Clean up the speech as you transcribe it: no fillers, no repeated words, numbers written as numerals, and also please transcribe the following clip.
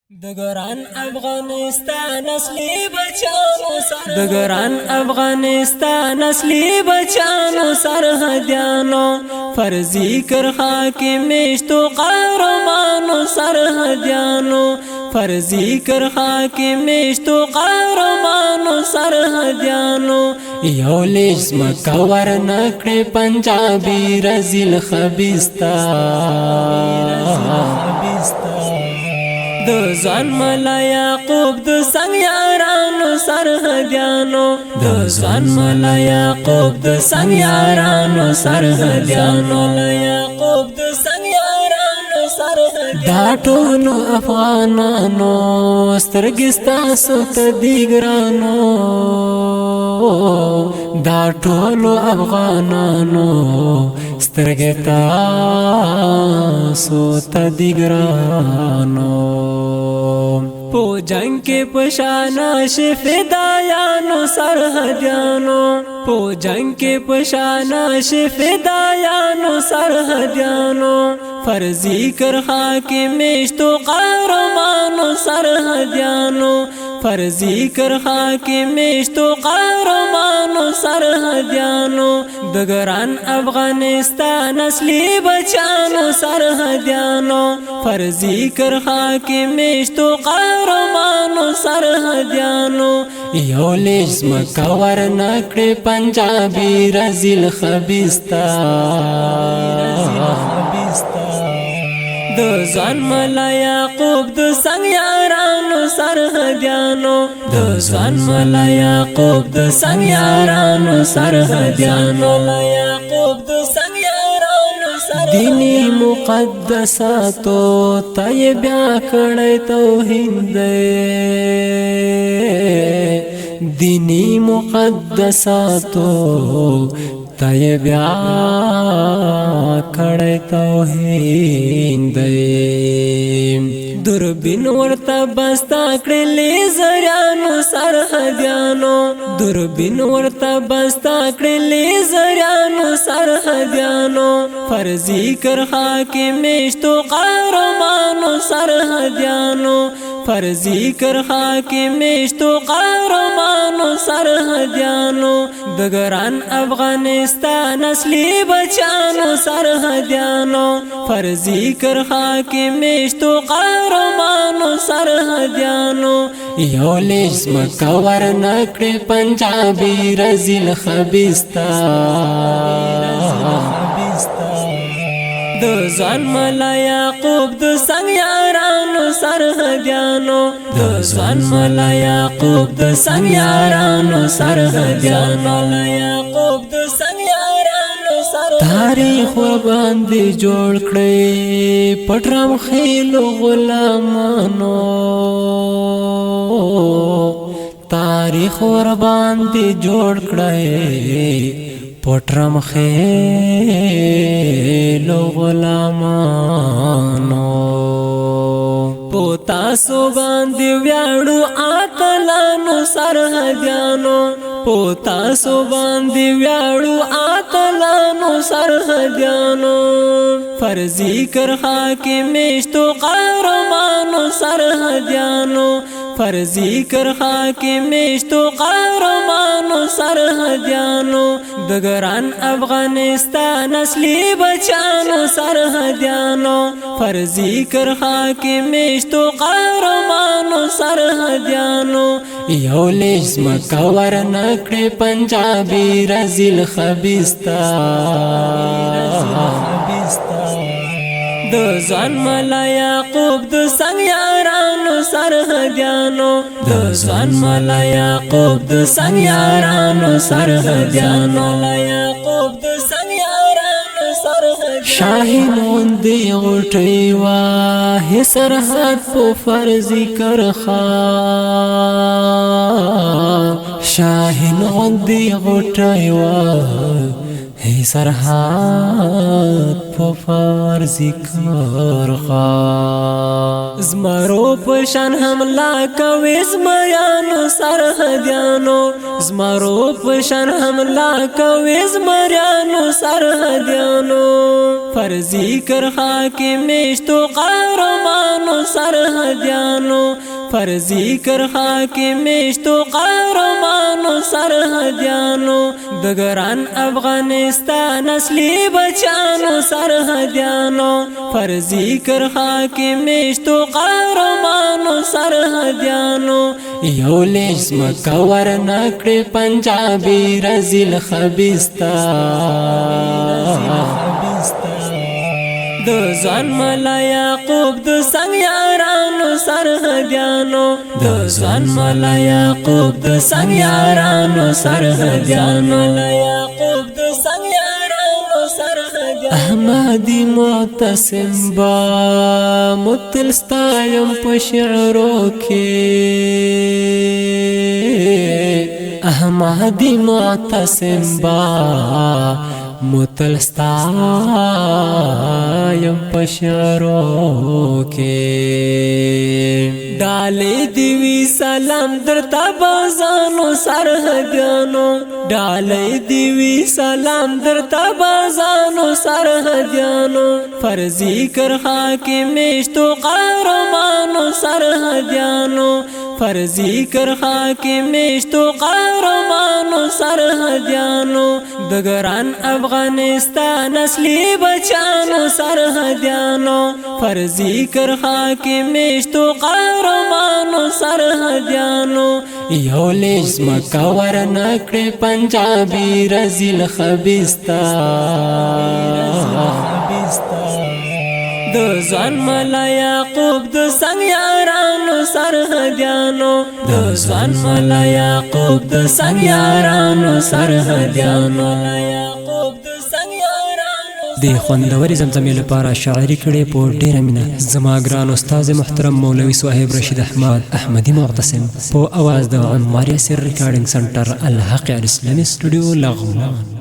دگران افغانستان اصلی بچانو سر دگران افغانستان اصلی بچانو سرحدیانو فرضی کر خاک میشتو قهرمانو سرحدیانو فرضی کر خاک میشتو قهرمانو سرحدیانو یو لیس مکور نکڑی پنجابی رزیل خبیستا د ځان ملا یعقوب د سنگ یارانو سرحدیانو د ځان ملا یعقوب د سنگ یارانو سرحدیانو یعقوب د سنگ یارانو سرحدیانو دا ټول افغانانو سترګستا سوت دیګرانو دا ټول افغانانو سترګتا سوت دیګرانو پو جنگ کے پشاناش فدایانو سرحدیانو پو جنگ کے پشاناش فدایانو سرحدیانو فرضی کر خاک میشتو قهرمانو سرحدیانو فرضی کر خاک میشتو قهرمانو سرحدیانو دگران افغانستان اصلی بچانو سرحدیانو فرضی کر خاک میشتو قهرمانو سرحدیانو یو لیس مکور نکڑی پنجابی رزیل خبیستا د ځان ملا یعقوب د سنگ یارانو سرحدیانو د ځان ملا یعقوب د سنگ یارانو سرحدیانو یعقوب د سنگ یارانو سرحدیانو دینی مقدساتو تای بیا کړی توهین دی دینی مقدساتو تای بیا کړی توهین دی دوربین ورته بستا کړی لیزریانو سرحدیانو دوربین ورته بستا کړی لیزریانو سرحدیانو فرضی کر خاک میشتو قهرمانو سرحدیانو فرضی کر خاک میشتو قهرمانو سرحدیانو دگران افغانستان اصلی بچانو سرحدیانو فرضی کر خاک میشتو قهرمانو سرحدیانو یو لیس مکور نکڑی پنجابی رزیل خبیستا د ځان ملا یعقوب د سنگ یارانو سرحدیانو د ځان ملا یعقوب د سنگ یارانو سرحدیانو یعقوب د سنگ یارانو سرحدیانو تاریخ باندې جوړ کړی پټرم خیلو غلامانو تاریخ ور باندې جوړ کړی پټرم خیلو غلامانو پوتاسو باندې ویاړو آتلانو سرحدیانو پوتاسو باندې ویاړو آتلانو سرحدیانو فرضی کر خاک میشتو قهرمانو سرحدیانو فرضی کر خاک میشتو قهرمانو سرحدیانو دگران افغانستان اصلی بچانو سرحدیانو فرضی کر خاک میشتو قهرمانو سرحدیانو یو لیس مکور نکڑی پنجابی رزیل خبیستا د ځان ملا یعقوب د سنگ یارانو سرحدیانو د ځان ملا یعقوب د سنگ یارانو سرحدیانو یعقوب د سنگ یارانو سرحدیانو شاهین غوندې غټۍ وه سرحد په فرضي کرخا شاهین غوندې غټۍ وه سرحد په فرضی کرخا زمرو پشان حمله کوي زمریانو سرحدیانو زمرو پشان حمله کوي زمریانو سرحدیانو فرضی کرخا کې میشتو قهرمانو سرحدیانو فرضی کرخا کی میشتو قهرمانو سرحدیانو دگران افغانستان اصلی بچانو سرحدیانو فرضی کرخا کی میشتو قهرمانو سرحدیانو یو لیس مکور نکڑی پنجابی رزیل خبیستا دو زن ملا یعقوب دو سنگ یارانو سرحدیانو دو زن ملا یعقوب دو سنگ یارانو سرحدیانو یعقوب دو سنگ یارانو سرحدیانو احمدی معتصم با متلستایم پشعرو کی احمدی معتصم با متلستایم پشعرو کی ڈالی دیوی سلام در تبازانو سرحدیانو ڈالی دیوی سلام در تبازانو سرحدیانو فرضی کرخا کی میشتو قهرمانو سرحدیانو فرضی کرخا کی میشتو قهرمانو سرحدیانو دگران افغانستان اصلی بچانو سرحدیانو فرضی کرخا کی میشتو قهرمانو سرحدیانو یو لیس مکور نکڑی پنجابی رزیل خبیستا دو زن ملا یعقوب دو سنگ یارانو سرحدیانو دو زن ملا یعقوب دو سنگ یارانو سرحدیانو د خوندوري زمزمې لپاره شاعري کړې په ډېره مینه زما ګران استاد محترم مولوي صاحب رشید احمد احمدي معتصم په اواز د عمار یاسر ریکارډینګ سنټر الحق الاسلامي سټوډیو لغمان.